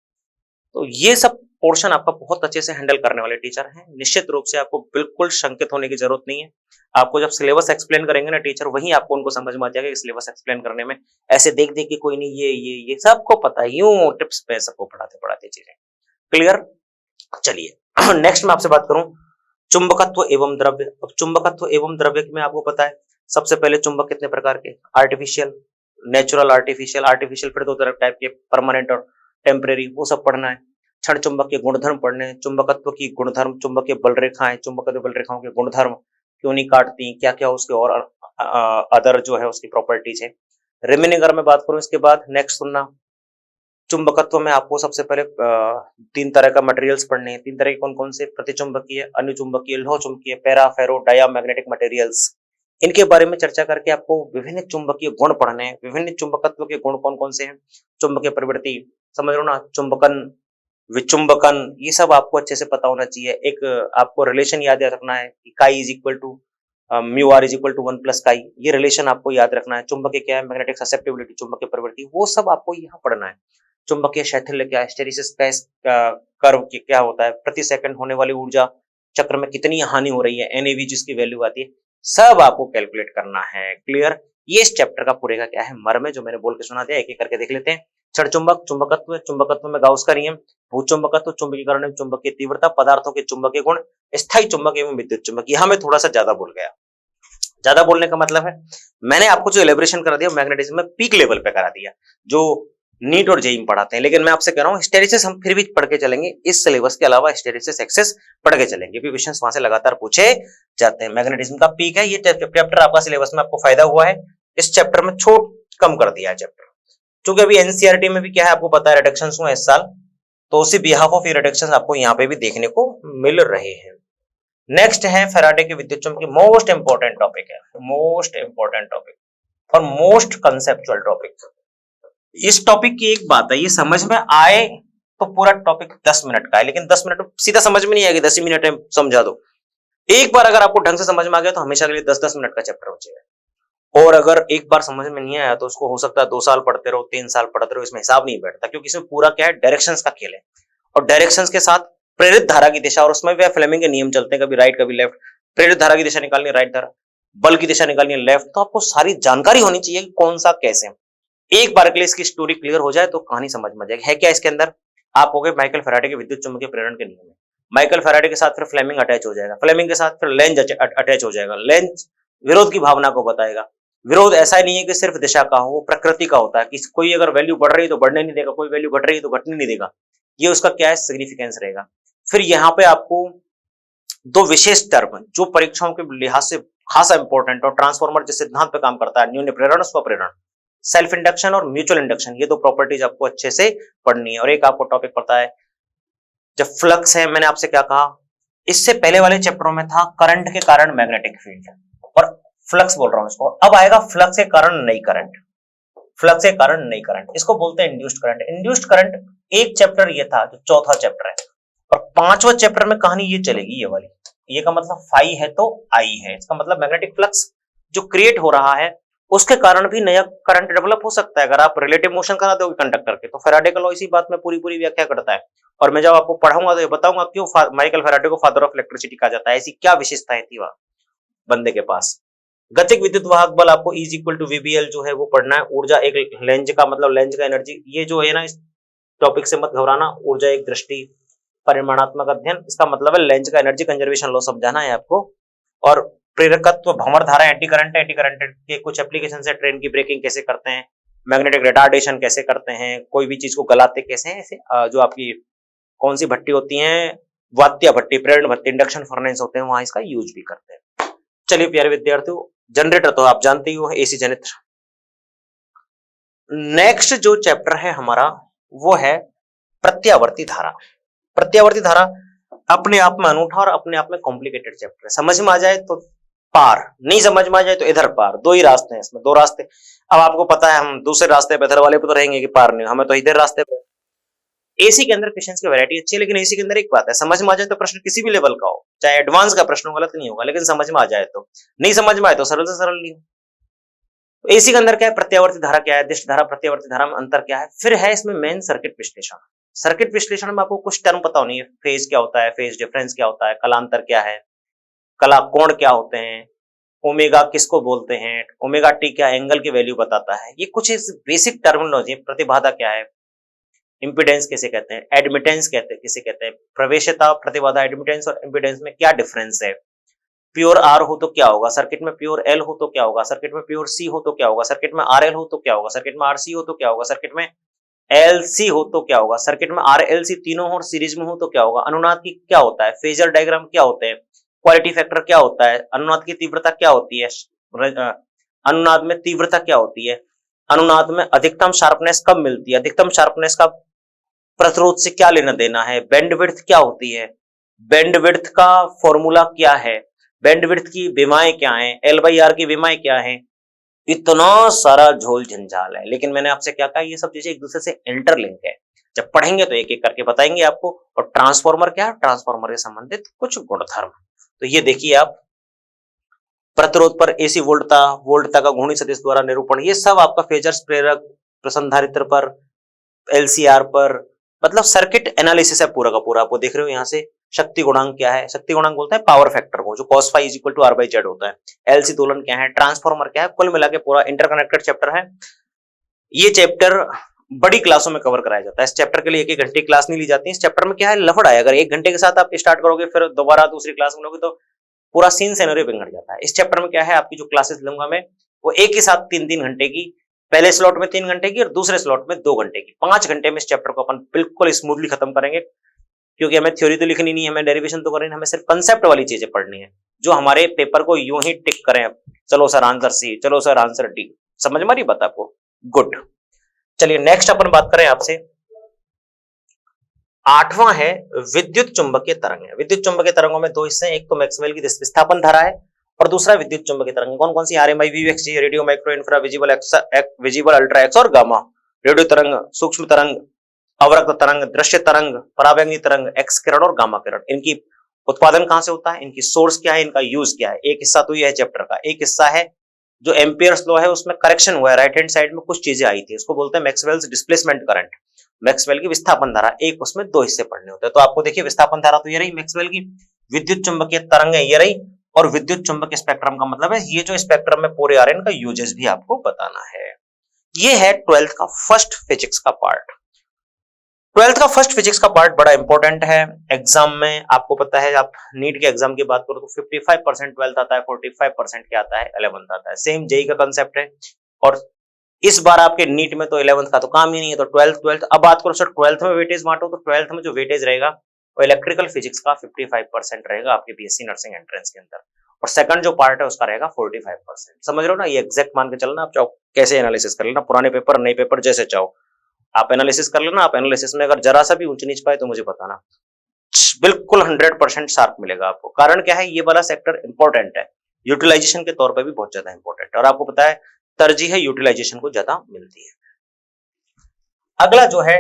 तो ये सब पोर्शन आपका बहुत अच्छे से हैंडल करने वाले टीचर हैं। निश्चित रूप से आपको बिल्कुल शंकित होने की जरूरत नहीं है। आपको जब सिलेबस एक्सप्लेन करेंगे ना टीचर, वहीं आपको उनको समझ में आ जाएगा कि सिलेबस एक्सप्लेन करने में ऐसे देख देख के कोई नहीं, ये सबको पता है, यूं टिप्स पे सबको पढ़ाते पढ़ाते चीजें क्लियर। चलिए नेक्स्ट मैं आपसे बात करूं चुंबकत्व एवं द्रव्य। अब चुंबकत्व एवं द्रव्य में आपको पता है सबसे पहले चुंबक कितने प्रकार के, आर्टिफिशियल, नेचुरल, आर्टिफिशियल। आर्टिफिशियल फिर 2 टाइप के, परमानेंट और टेम्परेरी, वो सब पढ़ना है। क्षण चुंबक के गुणधर्म पढ़ने हैं, चुंबकत्व की गुणधर्म, चुंबक के बल रेखाएं, चुंबकत्व बल रेखाओं के गुणधर्म, क्यों नहीं काटती, क्या क्या उसके और अदर जो है उसकी प्रॉपर्टीज है। रिमेनिंग अगर मैं बात करूं इसके बाद नेक्स्ट सुनना, चुंबकत्व में आपको सबसे पहले 3 तरह का मटेरियल्स पढ़ने हैं। 3 तरह के कौन कौन से, प्रतिचुंबकीय, अनुचुंबकीय, लोह चुंबकीय, पैरा, फेरो, डायामैग्नेटिक मटेरियल्स। इनके बारे में चर्चा करके आपको विभिन्न चुंबकीय गुण पढ़ने हैं। विभिन्न चुंबकत्व के गुण कौन कौन से हैं, चुंबकीय प्रवृत्ति, समझ लो ना, चुंबकन, विचुंबकन, ये सब आपको अच्छे से पता होना चाहिए। एक आपको रिलेशन याद रखना है कि chi is equal to mu r is equal to 1 plus chi, ये रिलेशन आपको याद रखना है। चुंबकीय क्या है, मैग्नेटिक ससेप्टिबिलिटी, चुंबकीय प्रवृत्ति, वो सब आपको यहाँ पढ़ना है। चुंबकीय शैथिल्य क्या है, हिस्टेरिसिस का कर्व क्या होता है, प्रति सेकंड होने वाली ऊर्जा चक्र में कितनी हानि हो रही है, एनएवी जिसकी वैल्यू आती है, सब आपको कैलकुलेट करना है। क्लियर। ये इस चैप्टर का पूरे का क्या है मर्म है, जो मैंने बोल के सुना दिया, एक एक करके देख लेते हैं। क्षण चुंबक, चुंबकत्व, चुंबकत्व में गाउस का नियम, भूचुंबकत्व, चुंबकीकरण, चुंबकीय तीव्रता, पदार्थों के चुंबकीय गुण, स्थायी चुंबक एवं विद्युत चुंबक। यहां मैं थोड़ा सा ज्यादा बोल गया। ज्यादा बोलने का मतलब है मैंने आपको जो एलिब्रेशन करा दिया मैग्नेटिज्म में पीक लेवल पे करा दिया, जो नीट और जेई में पढ़ाते हैं। लेकिन मैं आपसे कह रहा हूँ हिस्टेरिसिस हम फिर भी पढ़ के चलेंगे, इस सिलेबस के अलावा हिस्टेरिसिस एक्सेस पढ़ के चलेंगे, क्योंकि क्वेश्चंस वहां से लगातार पूछे जाते हैं। मैग्नेटिज्म का पीक है, ये चैप्टर आपका सिलेबस में आपको फायदा हुआ है। इस चैप्टर में छूट कम कर दिया है चैप्टर, क्योंकि अभी एनसीईआरटी में भी क्या है आपको पता है, रिडक्शंस हुए इस साल, तो उसी बिहाफ ऑफ ये रिडक्शंस आपको यहाँ पे भी देखने को मिल रहे हैं। नेक्स्ट है फैराडे के विद्युत चुंबकीय, मोस्ट इंपॉर्टेंट टॉपिक है, मोस्ट इंपॉर्टेंट टॉपिक और मोस्ट कंसेप्चुअल टॉपिक। इस टॉपिक की एक बात है, ये समझ में आए तो पूरा टॉपिक 10 मिनट का है, लेकिन 10 मिनट सीधा समझ में नहीं आएगी, 10 ही मिनट में समझा दो। एक बार अगर आपको ढंग से समझ में आ गया तो हमेशा के लिए 10-10 मिनट का चैप्टर हो जाएगा। और अगर एक बार समझ में नहीं आया तो उसको हो सकता है 2 साल पढ़ते रहो, 3 साल पढ़ते रहो, इसमें हिसाब नहीं बैठता, क्योंकि इसमें पूरा क्या है, डायरेक्शंस का खेल है। और डायरेक्शंस के साथ प्रेरित धारा की दिशा, और उसमें भी फ्लेमिंग के नियम चलते हैं, कभी राइट कभी लेफ्ट। प्रेरित धारा की दिशा निकालनी है राइट धारा, बल की दिशा निकालनी है लेफ्ट। तो आपको सारी जानकारी होनी चाहिए कि कौन सा कैसे। एक बार के लिए इसकी स्टोरी क्लियर हो जाए तो कहानी समझ में आ जाएगी। है क्या इसके अंदर, आप हो गए माइकल फैराडे के विद्युत चुंबकीय प्रेरण के नियम में, माइकल फैराडे के साथ फिर फ्लेमिंग अटैच हो जाएगा, फ्लेमिंग के साथ फिर लेंज अटैच हो जाएगा। लेंज विरोध की भावना को बताएगा। विरोध ऐसा ही नहीं है कि सिर्फ दिशा का हो, वो प्रकृति का होता है कि कोई अगर वैल्यू बढ़ रही है तो बढ़ने नहीं देगा, कोई वैल्यू घट रही है तो घटने नहीं देगा, ये उसका क्या है, सिग्निफिकेंस रहेगा। फिर यहाँ पे आपको 2 विशेष टर्म जो परीक्षाओं के लिहाज से खासा इंपॉर्टेंट और ट्रांसफॉर्मर जिस सिद्धांत पे काम करता है, न्यून प्रेरण स्वप्रेरण, सेल्फ इंडक्शन और म्यूचुअल इंडक्शन, ये 2 प्रॉपर्टीज आपको अच्छे से पढ़नी है। और एक आपको टॉपिक पता है जब फ्लक्स है, मैंने आपसे क्या कहा, इससे पहले वाले चैप्टरों में था करंट के कारण मैग्नेटिक फील्ड, और फ्लक्स बोल रहा हूं इसको। अब आएगा फ्लक्स के कारण नई करंट, फ्लक्स के कारण नई करंट, इसको बोलते हैं इंड्यूस्ड करंट। इंड्यूस्ड करंट एक चैप्टर ये था, जो चौथा चैप्टर है, और 5वां चैप्टर में कहानी ये चलेगी, ये वाली। ये का मतलब फाई है तो आई है, इसका मतलब मैग्नेटिक फ्लक्स जो क्रिएट हो रहा है उसके कारण भी नया करंट डेवलप हो सकता है अगर आप रिलेटिव मोशन करा दोगे कंडक्टर के। तो फैराडे का लॉ इसी बात में पूरी व्याख्या करता है। और मैं जब आपको पढ़ाऊंगा तो ये बताऊंगा क्यों माइकल फैराडे को फादर ऑफ इलेक्ट्रिसिटी कहा जाता है, ऐसी क्या विशेषताएं थी वहां बंदे के पास। गतिक विद्युत वाहक बल आपको E इक्वल टू VBL जो है वो पढ़ना है। ऊर्जा एक लेंज का मतलब लेंज का एनर्जी, ये जो है ना, इस टॉपिक से मत घबराना। ऊर्जा एक दृष्टि परिमाणात्मक अध्ययन, इसका मतलब है लेंज का एनर्जी कंजर्वेशन लॉ समझाना है आपको। और प्रेरकत्व, भंवर धारा, एंटी करंट है, एंटी करंट के कुछ एप्लीकेशन है, ट्रेन की ब्रेकिंग कैसे करते हैं, मैग्नेटिक रिटार्डेशन कैसे करते हैं, कोई भी चीज को गलाते कैसे हैं, ऐसे जो आपकी कौन सी भट्टी होती है, वात्या भट्टी, प्रेरण भट्टी, इंडक्शन फर्नेस होते हैं, वहां इसका यूज भी करते हैं। चलिए प्यारे विद्यार्थियों, जनरेटर तो आप जानते ही हो, एसी जनित्र। नेक्स्ट जो चैप्टर है हमारा वो है प्रत्यावर्ती धारा। प्रत्यावर्ती धारा अपने आप में अनूठा और अपने आप में कॉम्प्लिकेटेड चैप्टर है। समझ में आ जाए तो पार, नहीं समझ में आ जाए तो इधर पार। दो ही रास्ते हैं इसमें, दो रास्ते। अब आपको पता है हम दूसरे रास्ते पे, इधर वाले पे तो रहेंगे कि पार नहीं, हमें तो इधर रास्ते पे। एसी के अंदर क्वेश्चंस की वैरायटी अच्छी है, लेकिन एसी के अंदर एक बात है, समझ में आ जाए तो प्रश्न किसी भी लेवल का हो, चाहे एडवांस का प्रश्न हो, गलत नहीं होगा, लेकिन समझ में आ जाए तो। नहीं समझ में आए तो सरल से सरल नहीं। एसी के अंदर क्या है, प्रत्यावर्ती धारा क्या है, दिष्ट धारा, प्रत्यावर्ती धारा में अंतर क्या है। फिर है इसमें मेन सर्किट विश्लेषण। सर्किट विश्लेषण में आपको कुछ टर्म पता होनी है, फेज क्या होता है, फेज डिफरेंस क्या होता है, कलांतर क्या है, कला कोण क्या होते हैं, ओमेगा किसको बोलते हैं, ओमेगा टी क्या एंगल की वैल्यू बताता है। ये कुछ बेसिक टर्मिनोलॉजी। प्रतिबाधा क्या है, इंपिडेंस किसे कहते हैं, एडमिटेंस कहते हैं, किसे कहते हैं, प्रवेशता, प्रतिबाधा, एडमिटेंस और इंपिडेंस में क्या डिफरेंस है। प्योर आर हो तो क्या होगा, सर्किट में प्योर एल हो तो क्या होगा, सर्किट में प्योर सी हो तो क्या होगा, सर्किट में आर एल हो तो क्या होगा, सर्किट में आर सी हो तो क्या होगा, सर्किट में एल सी हो तो क्या होगा, सर्किट में आर एल सी तीनों हो और सीरीज में हो तो क्या होगा, अनुनाद की क्या होता है, फेजर डायग्राम क्या होते हैं, क्वालिटी फैक्टर क्या होता है, अनुनाद की तीव्रता क्या होती है, अनुनाद में तीव्रता क्या होती है, अनुनाद में अधिकतम शार्पनेस कब मिलती है, अधिकतम शार्पनेस का प्रतिरोध से क्या लेना देना है, बैंडविड्थ क्या होती है, बैंडविड्थ का फॉर्मूला क्या है, बैंडविड्थ की विमाएं क्या हैं, एल बाई आर की विमाएं क्या है। इतना सारा झोल झंझाल है, लेकिन मैंने आपसे क्या कहा, ये सब चीजें एक दूसरे से इंटरलिंक है। जब पढ़ेंगे तो एक एक करके बताएंगे आपको। और ट्रांसफॉर्मर क्या है, ट्रांसफॉर्मर से संबंधित कुछ गुणधर्म। तो ये देखिए आप, प्रतिरोध पर एसी वोल्टता, वोल्टता का घूर्णी सदिश द्वारा निरूपण, ये सब आपका फेजर्स, प्रेरक, प्रसंधारित्र पर, एलसीआर पर, मतलब सर्किट एनालिसिस है पूरा का पूरा। आपको देख रहे हो यहाँ से शक्ति गुणांक क्या है, शक्ति गुणांक बोलता है पावर फैक्टर को, जो cos phi is equal to r by z होता है। एलसी दोलन क्या है, ट्रांसफॉर्मर क्या है, कुल मिला के पूरा इंटरकनेक्टेड चैप्टर है। ये चैप्टर बड़ी क्लासों में कवर कराया जाता है। इस चैप्टर के लिए एक घंटे की क्लास नहीं ली जाती। इस चैप्टर में क्या है, लफड़ा है। अगर एक घंटे के साथ आप स्टार्ट करोगे फिर दोबारा दूसरी क्लास में लोगे तो पूरा सीन सिनेरियो बिगड़ जाता है। इस चैप्टर में क्या है, आपकी जो क्लासेस लूंगा मैं वो एक ही साथ 3-3 घंटे की, पहले स्लॉट में 3 घंटे की और दूसरे स्लॉट में 2 घंटे की, 5 घंटे में इस चैप्टर को अपन बिल्कुल स्मूथली खत्म करेंगे। क्योंकि हमें थ्योरी तो लिखनी नहीं है, हमें डेरिवेशन तो करनी है, हमें सिर्फ कंसेप्ट वाली चीजें पढ़नी है जो हमारे पेपर को यूं ही टिक करें। चलो सर आंसर सी, चलो सर आंसर डी, समझ में आ रही बात आपको? गुड। चलिए नेक्स्ट अपन बात करें आपसे, 8वां है विद्युत चुंबकीय तरंग। विद्युत चुंबकीय तरंगों में दो हिस्से हैं, एक तो मैक्सवेल की विस्थापन धारा है और दूसरा विद्युत चुंबकीय तरंग। कौन कौन सी, आरएमआई, वीएक्सजी, radio, micro, infra, visible, visible, ultra X और गामा। रेडियो तरंग, सूक्ष्म तरंग, अवरक्त तरंग, दृश्य तरंग, परावैंगनी तरंग, एक्स किरण और गामा किरण। इनकी उत्पादन कहां से होता है, इनकी सोर्स क्या है, इनका यूज क्या है। एक हिस्सा तो यह है चैप्टर का, एक हिस्सा है जो एम्पियर्स लॉ है, उसमें करेक्शन हुआ है, राइट हैंड साइड में कुछ चीजें आई थी, उसको बोलते हैं मैक्सवेल्स डिस्प्लेसमेंट करंट, मैक्सवेल की विस्थापन धारा। एक उसमें दो हिस्से पढ़ने होते हैं। तो आपको देखिए विस्थापन धारा तो ये रही मैक्सवेल की, विद्युत चुंबकीय तरंग ये रही, और विद्युत चुंबकीय स्पेक्ट्रम का मतलब है ये जो स्पेक्ट्रम में पूरे आ रहे हैं इनका यूजेस भी आपको बताना है। ये है 12th का फर्स्ट फिजिक्स का पार्ट। 12th का फर्स्ट फिजिक्स का पार्ट बड़ा इंपॉर्टेंट है। एग्जाम में आपको पता है, आप नीट के एग्जाम की बात करो तो 55% 12th आता है, 45% क्या आता है, 11th आता है। सेम जेई का कंसेप्ट है। और इस बार आपके नीट में तो 11th का तो काम ही नहीं है, तो 12th। अब बात करो सर 12th में वेटेज बांटो, तो 12th में जो वेटेज रहेगा वो इलेक्ट्रिकल फिजिक्स का 55% रहेगा आपके बीएससी नर्सिंग एंट्रेंस के अंदर, और सेकंड जो पार्ट है उसका रहेगा 45%। समझ रहे हो ना, ये एग्जैक्ट मान के चलना। आप चाहो कैसे एनालिसिस कर लेना, पुराने पेपर नए पेपर जैसे चाहो आप एनालिसिस कर लेना। आप एनालिसिस में अगर जरा सा भी ऊंच नीच पाए तो मुझे बताना, बिल्कुल 100% शार्प मिलेगा आपको। कारण क्या है, ये वाला सेक्टर इंपॉर्टेंट है, यूटिलाइजेशन के तौर पर भी बहुत ज्यादा इंपॉर्टेंट है, और आपको पता है तरजीह यूटिलाइजेशन को ज्यादा मिलती है। अगला जो है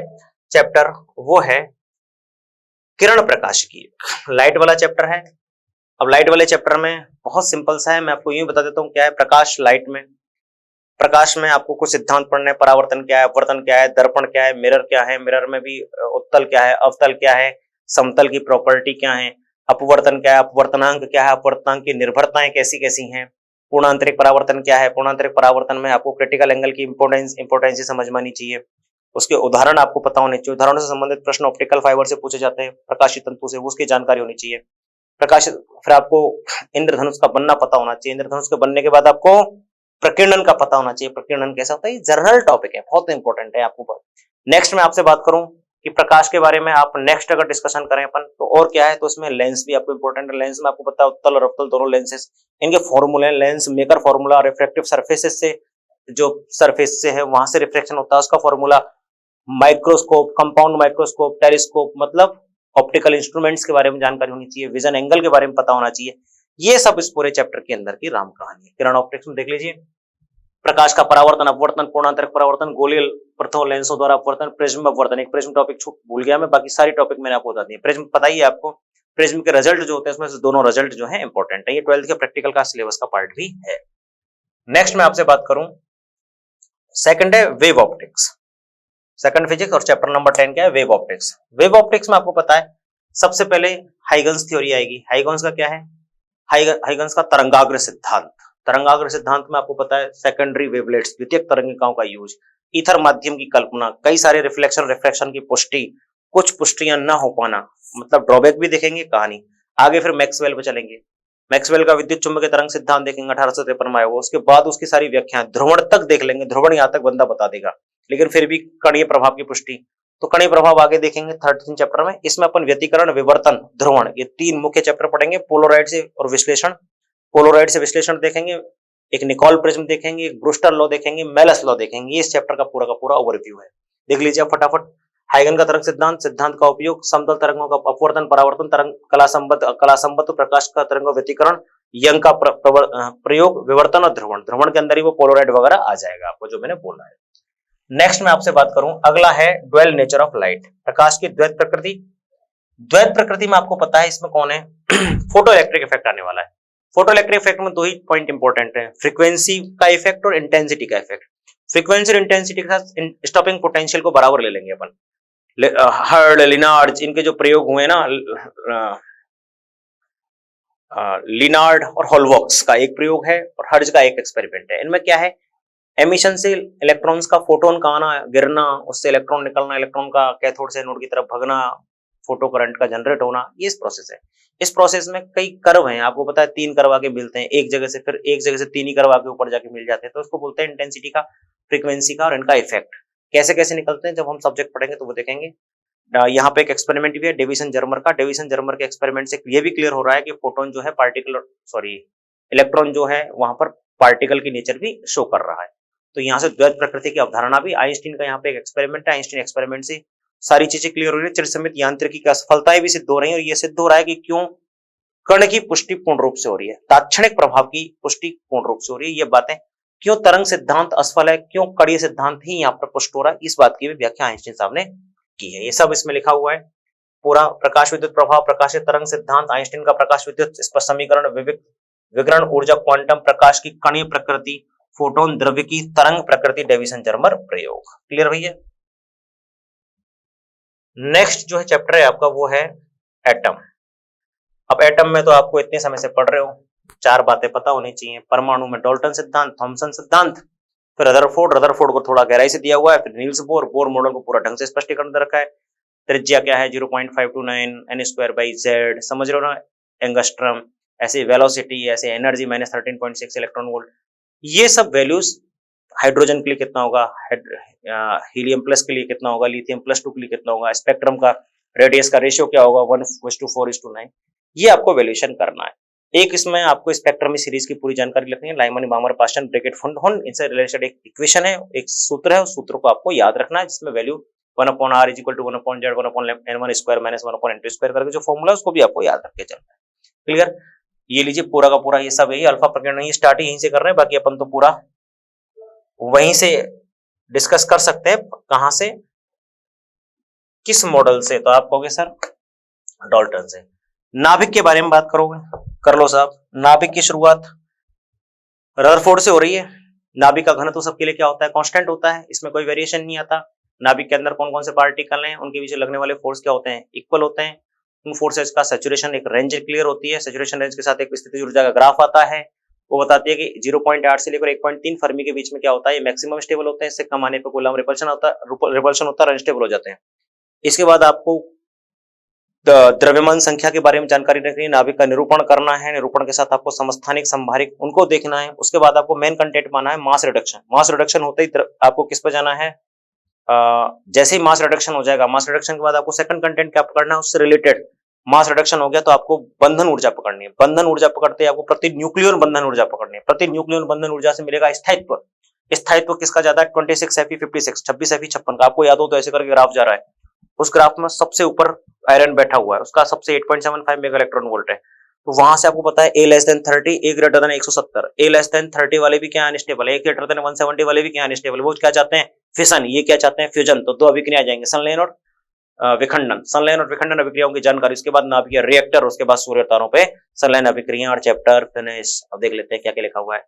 चैप्टर वो है किरण प्रकाश की, लाइट वाला चैप्टर है। अब लाइट वाले चैप्टर में बहुत सिंपल सा है, मैं आपको यूं बता देता हूं क्या है प्रकाश। लाइट में, प्रकाश में आपको कुछ सिद्धांत पढ़ने, परावर्तन क्या है, अपवर्तन क्या है, दर्पण क्या है, मिरर क्या है, मिरर में भी उत्तल क्या है, अवतल क्या है, समतल की प्रॉपर्टी क्या है, अपवर्तन क्या है, अपवर्तनांक क्या है, अपवर्तनांक की निर्भरताएं कैसी कैसी हैं, पूर्णांतरिक परावर्तन क्या है। पूर्णांतरिक परावर्तन में आपको क्रिटिकल एंगल की इंपोर्टेंस समझ में आनी चाहिए, उसके उदाहरण आपको पता होने चाहिए। उदाहरणों से संबंधित प्रश्न ऑप्टिकल फाइबर से पूछे जाते हैं, प्रकाशित तंतु से, उसकी जानकारी होनी चाहिए। प्रकाशित, फिर आपको इंद्रधनुष का बनना पता होना चाहिए। इंद्रधनुष के बनने के बाद आपको प्रकीर्णन का पता होना चाहिए, प्रकीर्णन कैसा होता है। ये जनरल टॉपिक है, बहुत इंपॉर्टेंट है आपको। नेक्स्ट मैं आपसे बात करूं कि प्रकाश के बारे में आप नेक्स्ट अगर डिस्कशन करें अपन तो और क्या है, तो इसमें लेंस भी आपको इंपॉर्टेंट है। लेंस में आपको पता है उत्तल और अवतल दोनों लेंसेस, इनके फॉर्मूले, lens maker formula, refractive surfaces से, जो सरफेस से है वहां से रिफ्लेक्शन होता है उसका formula, microscope, compound microscope, telescope, मतलब ऑप्टिकल इंस्ट्रूमेंट्स के बारे में जानकारी होनी चाहिए, विजन एंगल के बारे में पता होना चाहिए। ये सब इस पूरे चैप्टर के अंदर की राम कहानी है। किरण ऑप्टिक्स में देख लीजिए, प्रकाश का परावर्तन, अपवर्तन, पूर्णांतरिक परावर्तन, गोलीय पृथों लेंसों द्वारा अपवर्तन, प्रिज्म अपवर्तन। एक प्रिज्म टॉपिक भूल गया मैं, बाकी सारी टॉपिक मैंने आपको बता दी है। प्रिज्म पता ही है आपको, प्रिज्म के रिजल्ट जो होते हैं उसमें से दोनों रिजल्ट जो है इंपॉर्टेंट है। ये 12th के प्रैक्टिकल का सिलेबस का पार्ट भी है। नेक्स्ट मैं आपसे बात करूं, सेकंड है वेव ऑप्टिक्स, सेकंड फिजिक्स, और चैप्टर नंबर 10 क्या है, वेव ऑप्टिक्स। वेव ऑप्टिक्स में आपको पता है सबसे पहले हाइगन्स थ्योरी आएगी। हाइगन्स का क्या है, हाइगन्स का तरंगाग्र सिद्धांत। तरंगाग्र सिद्धांत में आपको पता है सेकेंडरी वेवलेट्स, द्वितीयक तरंगिकाओं का यूज, ईथर माध्यम की कल्पना, कई सारे रिफ्लेक्शन रिफ्रैक्शन की पुष्टि, कुछ पुष्टियां ना हो पाना, मतलब ड्रॉबैक भी देखेंगे कहानी। आगे फिर मैक्सवेल पे चलेंगे, मैक्सवेल का विद्युत चुंबकीय तरंग सिद्धांत देखेंगे 1853 में आया वो। उसके बाद उसकी सारी व्याख्याएं ध्रुवण तक देख लेंगे, ध्रुवण यहां तक बंदा बता देगा, लेकिन फिर भी कणीय प्रभाव की पुष्टि, तो कणीय प्रभाव आगे देखेंगे 13 चैप्टर में। इसमें अपन व्यतिकरण, विवर्तन, ध्रुवण, ये तीन मुख्य चैप्टर पढ़ेंगे। पोलराइड से और विश्लेषण, पोलराइड से विश्लेषण देखेंगे, एक निकोल प्रिज्म देखेंगे, एक ब्रूस्टर लॉ देखेंगे, मेलस लॉ देखेंगे। ये इस चैप्टर का पूरा ओवरव्यू है। देख लीजिए आप फटाफट। हाइगन का तरंग सिद्धांत, सिद्धांत का उपयोग, समतल तरंगों का अपवर्तन परावर्तन, तरंग कला संबद्ध प्रकाश का तरंग व्यतिकरण, यंग का प्रयोग, विवर्तन और ध्रुवण। ध्रुवण के अंदर ही वो पोलराइड वगैरह आ जाएगा आपको जो मैंने बोला है। नेक्स्ट मैं आपसे बात करूं, अगला है ड्वेल नेचर ऑफ लाइट, प्रकाश की द्वैत प्रकृति। द्वैत प्रकृति में आपको पता है इसमें कौन है, फोटो इलेक्ट्रिक इफेक्ट आने वाला है। फोटो इलेक्ट्रिक इफेक्ट में दो ही पॉइंट इंपॉर्टेंट है, फ्रीक्वेंसी का इफेक्ट और इंटेंसिटी का इफेक्ट। फ्रीक्वेंसी और इंटेंसिटी के साथ स्टॉपिंग पोटेंशियल को बराबर ले लेंगे अपन। हर्ड, लिनार्ड, इनके जो प्रयोग हुए ना, लिनार्ड और हॉलवॉक्स का एक प्रयोग है और हर्ज का एक एक्सपेरिमेंट है। इनमें क्या है, एमिशन से इलेक्ट्रॉन्स का फोटोन का आना, गिरना, उससे इलेक्ट्रॉन निकलना, इलेक्ट्रॉन का कैथोड से एनोड की तरफ भगना, फोटो करंट का जनरेट होना, ये इस प्रोसेस है। इस प्रोसेस में कई कर्व हैं, आपको पता है 3 कर्व आके मिलते हैं एक जगह से, फिर एक जगह से 3 ही कर्व आके ऊपर जाके मिल जाते हैं, तो उसको बोलते हैं इंटेंसिटी का, फ्रीक्वेंसी का और इनका इफेक्ट। कैसे कैसे निकलते हैं जब हम सब्जेक्ट पढ़ेंगे तो वो देखेंगे। यहाँ पे एक एक्सपेरिमेंट भी है डेविसन जर्मर का। डेविसन जर्मर के एक्सपेरिमेंट से ये भी क्लियर हो रहा है कि फोटोन जो है पार्टिकल, सॉरी इलेक्ट्रॉन जो है वहां पर पार्टिकल की नेचर भी शो कर रहा है। तो यहाँ से द्वैत प्रकृति की अवधारणा भी, आइंस्टीन का यहाँ पे एक एक्सपेरिमेंट है, आइंस्टीन एक्सपेरिमेंट से सारी चीजें क्लियर हो रही है। चिरसमित यांत्रिकी की असफलताएं भी सिद्ध हो रही है, और ये सिद्ध हो रहा है कि क्यों कण की पुष्टि पूर्ण रूप से हो रही है, तात्क्षणिक प्रभाव की पुष्टि पूर्ण रूप से हो रही है। ये बातें, क्यों तरंग सिद्धांत असफल है, क्यों कणीय सिद्धांत ही यहाँ पर पुष्ट हो रहा है, इस बात की भी व्याख्या आइंस्टीन साहब ने की है। ये सब इसमें लिखा हुआ है पूरा। प्रकाश विद्युत प्रभाव, प्रकाशित तरंग सिद्धांत, आइंस्टीन का प्रकाश विद्युत स्पष्ट समीकरण, विकिरण ऊर्जा, क्वांटम, प्रकाश की कणीय प्रकृति, फोटोन, द्रव्य की तरंग प्रकृति, डेविसन जर्मर प्रयोग। क्लियर भैया। नेक्स्ट जो है चैप्टर है आपका वो है एटम। अब एटम में तो आपको इतने समय से पढ़ रहे हो, 4 बातें पता होनी चाहिए। परमाणु में डाल्टन सिद्धांत, थॉमसन सिद्धांत, फिर रदरफोर्ड को थोड़ा गहराई से दिया हुआ है, फिर नील्स बोर मॉडल को पूरा ढंग से स्पष्टीकरण दे रखा है। त्रिज्या क्या है, 0.529 n²/z, समझ रहे हो ना, एंगस्ट्रम, ऐसे वेलोसिटी, ऐसे एनर्जी -13.6 इलेक्ट्रॉन वोल्ट, ये सब वैल्यूज। हाइड्रोजन के लिए कितना होगा, हीलियम प्लस के लिए कितना होगा, लिथियम +2 के लिए कितना होगा, स्पेक्ट्रम का रेडियस का रेशियो क्या होगा, 1:4:9, ये आपको वैल्यूएशन करना है। एक इसमें आपको स्पेक्ट्रम सीरीज की पूरी जानकारी लिखनी है, लाइमन, बामर, पास्टन, ब्रैकेट, फुंडहोन, इनसे रिलेटेड एक इक्वेशन है, एक सूत्र है, उस सूत्र को आपको याद रखना है, जिसमें value 1/r = 1/z 1/n1² - 1/n2² करके जो फॉर्मूला है उसको भी आपको याद रख के चलना है। क्लियर। ये लीजिए पूरा का पूरा, ये सब है, अल्फा प्रकीर्णन, ये स्टार्ट यहीं से कर रहे हैं, बाकी अपन तो पूरा वहीं से डिस्कस कर सकते हैं। कहां से, किस मॉडल से, तो आप कहोगे सर डाल्टन से। नाभिक के बारे में बात करोगे, कर लो साहब। नाभिक की शुरुआत रदरफोर्ड से हो रही है। नाभिक का घनत्व सबके लिए क्या होता है, कांस्टेंट होता है, इसमें कोई वेरिएशन नहीं आता। नाभिक के अंदर कौन कौन से पार्टिकल हैं, उनके पीछे लगने वाले फोर्स क्या होते हैं, इक्वल होते हैं। उन फोर्सेस का सैचुरेशन एक रेंज क्लियर होती है, सैचुरेशन रेंज के साथ एक स्थितिज ऊर्जा का ग्राफ आता है, वो बताती है कि 0.8 से लेकर 1.3 फर्मी के बीच में क्या होता है, ये मैक्सिमम स्टेबल होता है, इससे कम आने पर कूलम्ब रिपल्शन होता है, अनस्टेबल हो जाते हैं। इसके बाद आपको द्रव्यमान संख्या के बारे में जानकारी रखनी है, नाभिक का निरूपण करना है, निरूपण के साथ आपको समस्थानिक, संभारिक, उनको देखना है। उसके बाद आपको मेन कंटेंट माना है मास रिडक्शन। मास रिडक्शन होते ही आपको किस पर जाना है, जैसे ही मास रिडक्शन हो जाएगा, मास रिडक्शन के बाद आपको सेकंड कंटेंट क्या पकड़ना है, उससे रिलेटेड मास रिडक्शन हो गया तो आपको बंधन ऊर्जा पकड़नी है। बंधन ऊर्जा पकड़ते ही आपको प्रति न्यूक्लियन बंधन ऊर्जा पकड़नी है। प्रति न्यूक्लियन बंधन ऊर्जा से मिलेगा स्थायित्व। स्थायित्व किसका ज्यादा है? 26 Fe 56, 26 Fe 56 का। आपको याद हो तो ऐसे करके ग्राफ जा रहा है, उस ग्राफ में सबसे ऊपर आयरन बैठा हुआ है, उसका सबसे 8.75 मेगा इलेक्ट्रॉन वोल्ट है। तो वहां से आपको पता है A less than 30, A greater than 170, A less than 30 वाले भी क्या अनस्टेबल है, A ग्रेटर देन 170 वाले भी क्या अनस्टेबल। वो क्या चाहते हैं? फिशन। ये क्या चाहते हैं? फ्यूजन। तो दो अभिक्रिया आ जाएंगे, संलयन और विखंडन। संलयन और विखंडन अभिक्रियाओं की जानकारी, उसके बाद नाभिकीय रिएक्टर, उसके बाद सूर्य तारों पे संलयन अभिक्रिया और चैप्टर फिनिश। अब देख लेते हैं क्या क्या लिखा हुआ है।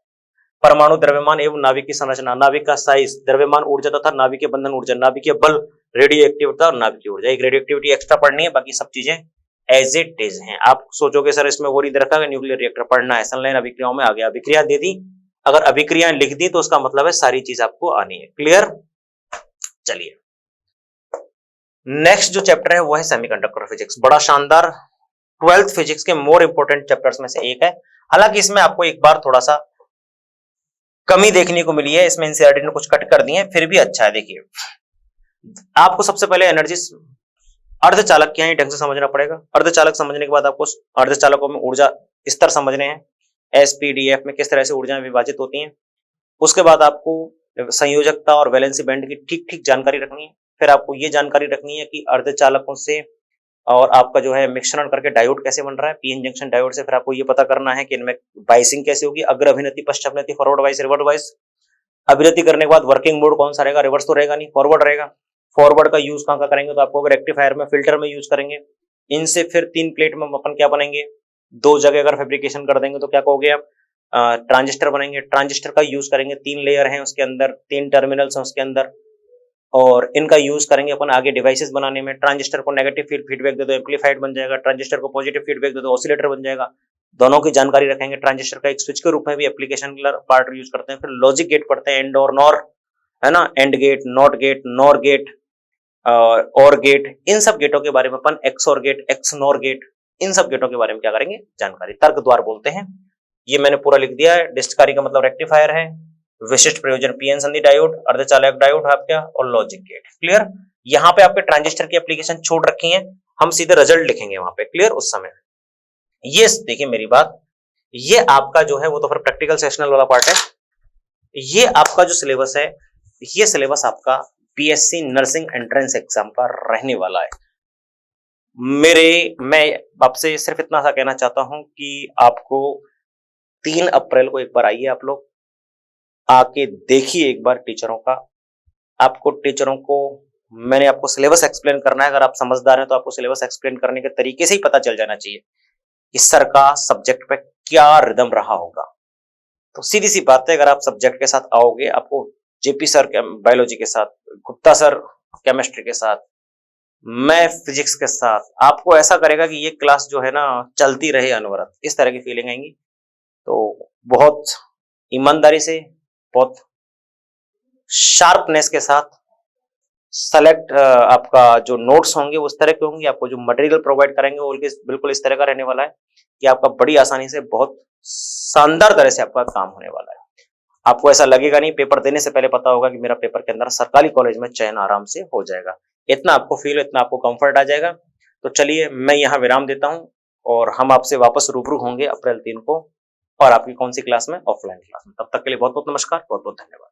परमाणु द्रव्यमान एवं नाभिक की संरचना, नाभिक का साइज, द्रव्यमान ऊर्जा तथा नाभिकीय बंधन ऊर्जा, नाभिकीय बल, रेडियो एक्टिविटी और नाभिकीय ऊर्जा। एक रेडियो एक्टिविटी एक्स्ट्रा पढ़नी है, बाकी सब चीजें एज इट इज हैं। आप सोचोगे सर इसमें वो नहीं रखा है, न्यूक्लियर रिएक्टर पढ़ना है। संलयन अभिक्रियाओं में आ गया, अभिक्रिया दे दी, अगर अभिक्रियाएं लिख दी तो उसका मतलब है सारी चीज आपको आनी है। क्लियर? चलिए नेक्स्ट जो चैप्टर है वो है सेमीकंडक्टर फिजिक्स। बड़ा शानदार 12th फिजिक्स के मोर इंपोर्टेंट चैप्टर्स में से एक है। हालांकि इसमें आपको एक बार थोड़ा सा कमी देखने को मिली है, इसमें एनसीईआरटी ने कुछ कट कर दिए हैं, फिर भी अच्छा है। देखिए आपको सबसे पहले एनर्जी अर्धचालक क्या है ढंग से समझना पड़ेगा। अर्धचालक समझने के बाद आपको अर्धचालकों में ऊर्जा स्तर समझने हैं, एसपीडीएफ में किस तरह से ऊर्जाएं विभाजित होती हैं। उसके बाद आपको संयोजकता और वैलेंसी बैंड की ठीक ठीक जानकारी रखनी है। फिर आपको ये जानकारी रखनी है कि अर्धचालकों से और आपका जो है मिश्रण करके डायोड कैसे बन रहा है, पीएन जंक्शन डायोड से। फिर आपको ये पता करना है कि इनमें बाइसिंग कैसे होगी, अग्र अभिनति, पश्चात अभिनति, फॉरवर्ड वाइज, रिवर्स वाइज। अभिनति करने के बाद वर्किंग मोड कौन सा रहेगा? रिवर्स तो रहेगा नहीं, फॉरवर्ड रहेगा। फॉरवर्ड का यूज कहां करेंगे? तो आपको रेक्टिफायर में, फिल्टर में यूज करेंगे। इनसे फिर 3 प्लेट में अपन क्या बनेंगे? 2 जगह अगर फैब्रिकेशन कर देंगे तो क्या कहोगे आप? ट्रांजिस्टर बनेंगे। ट्रांजिस्टर का यूज करेंगे, 3 लेयर हैं उसके अंदर, 3 टर्मिनल्स हैं उसके अंदर, और इनका यूज करेंगे अपन आगे डिवाइसेस बनाने में। ट्रांजिस्टर को नेगेटिव फीडबैक दे दो एम्पलीफाइड बन जाएगा, ट्रांजिस्टर को पॉजिटिव फीडबैक दे दो ऑसिलेटर बन जाएगा। दोनों की जानकारी रखेंगे। ट्रांजिस्टर का एक स्विच के रूप में भी एप्लीकेशन पार्ट यूज करते हैं। फिर लॉजिक गेट पढ़ते हैं, एंड और नॉर, है ना, and gate, not gate, nor gate or gate. इन सब गेटों के बारे में अपन XOR gate, X nor gate, इन सब गेटों के बारे में क्या करेंगे? जानकारी। तर्क द्वार बोलते हैं, ये मैंने पूरा लिख दिया है। डिस्टकारी का मतलब रेक्टिफायर है, विशिष्ट प्रयोजन पीएन संधि डायोड, अर्धचालक डायोड आपका, और लॉजिक गेट। क्लियर? यहाँ पे आपके ट्रांजिस्टर की एप्लीकेशन छोड़ रखी है, हम सीधे रिजल्ट लिखेंगे वहां पे। क्लियर? उस समय ये देखिए मेरी बात, ये आपका जो है वो तो फिर प्रैक्टिकल सेशनल वाला पार्ट है। ये आपका जो सिलेबस है, ये सिलेबस आपका बीएससी नर्सिंग एंट्रेंस एग्जाम का रहने वाला है। मैं आपसे सिर्फ इतना सा कहना चाहता हूं कि आपको 3 अप्रैल को एक बार आइए, आप लोग आके देखिए एक बार टीचरों का। आपको टीचरों को मैंने आपको सिलेबस एक्सप्लेन करना है। अगर आप समझदार हैं तो आपको सिलेबस एक्सप्लेन करने के तरीके से ही पता चल जाना चाहिए कि सर का सब्जेक्ट पे क्या रिदम रहा होगा। तो सीधी सी बात है, अगर आप सब्जेक्ट के साथ आओगे, आपको जेपी सर बायोलॉजी के साथ, गुप्ता सर केमिस्ट्री के साथ, मैं फिजिक्स के साथ, आपको ऐसा करेगा कि ये क्लास जो है ना चलती रहे अनवरत, इस तरह की फीलिंग आएंगी। तो बहुत ईमानदारी से, बहुत शार्पनेस के साथ सेलेक्ट आपका जो नोट्स होंगे उस तरह के होंगे। आपको जो मटेरियल प्रोवाइड करेंगे वो बिल्कुल इस तरह का रहने वाला है कि आपका बड़ी आसानी से, बहुत शानदार तरह से आपका काम होने वाला है। आपको ऐसा लगेगा नहीं, पेपर देने से पहले पता होगा कि मेरा पेपर के अंदर सरकारी कॉलेज में चयन आराम से हो जाएगा। इतना आपको फील, इतना आपको कंफर्ट आ जाएगा। तो चलिए मैं यहाँ विराम देता हूँ और हम आपसे वापस रूबरू होंगे अप्रैल 3 को, और आपकी कौन सी क्लास में? ऑफलाइन क्लास में। तब तक के लिए बहुत बहुत नमस्कार, बहुत बहुत धन्यवाद।